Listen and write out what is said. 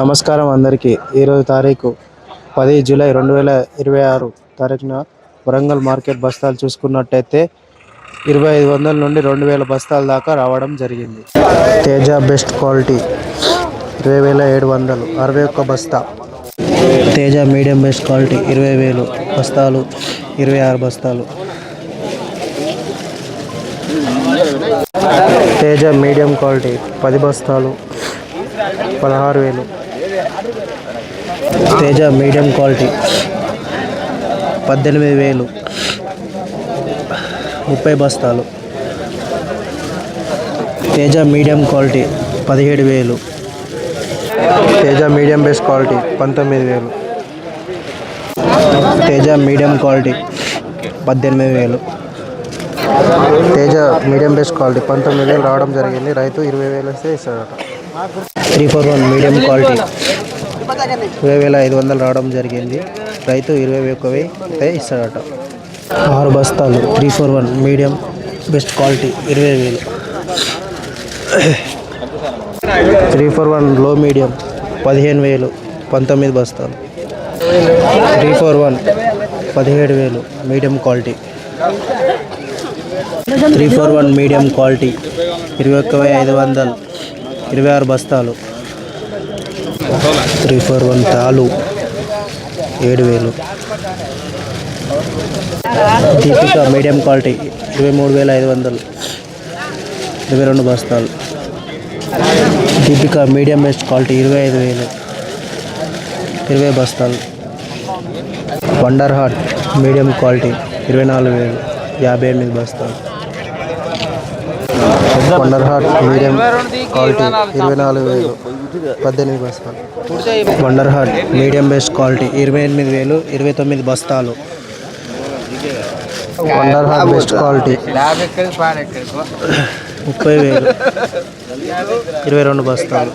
నమస్కారం అందరికీ. ఈరోజు తారీఖు 10 జూలై 2026 తారీఖున వరంగల్ మార్కెట్ బస్తాలు చూసుకున్నట్టయితే 2500 నుండి 2000 బస్తాల దాకా రావడం జరిగింది. తేజ బెస్ట్ క్వాలిటీ 20700 61 బస్తా. తేజ మీడియం బెస్ట్ క్వాలిటీ 20000 బస్తాలు 26 బస్తాలు. తేజ మీడియం క్వాలిటీ 10 బస్తాలు 16000. తేజ మీడియం క్వాలిటీ 18000 30 బస్తాలు. Teja medium quality 17000. Teja medium best quality 19000. Teja medium quality 18000. Teja medium best quality 19000 రావడం జరిగింది. రైతు 20000 ఇస్తే ఇస్తాడట. 341 మీడియం క్వాలిటీ 20500 రావడం జరిగింది. రైతు 21000 అయితే ఇస్తాడట. 6 బస్తాలు 341 మీడియం బెస్ట్ క్వాలిటీ 20000. 341 లో మీడియం 15000 19 బస్తాలు. 341 17000 మీడియం క్వాలిటీ. 341 మీడియం క్వాలిటీ 21500 26 బస్తాలు. 341 తాలు 7000. దీపిక మీడియం క్వాలిటీ 23500 22 బస్తాలు. దీపిక మీడియం బెస్ట్ క్వాలిటీ 25000 20 బస్తాలు. వండర్ హార్ట్ మీడియం క్వాలిటీ 24000 58 బస్తాలు. వండర్ హార్ట్ మీడియం క్వాలిటీ 24000 18 బస్తాలు. Wonder heart medium best quality 28000 29 బస్తాలు. వండర్ హార్ట్ బెస్ట్ క్వాలిటీ 30000 22 బస్తాలు.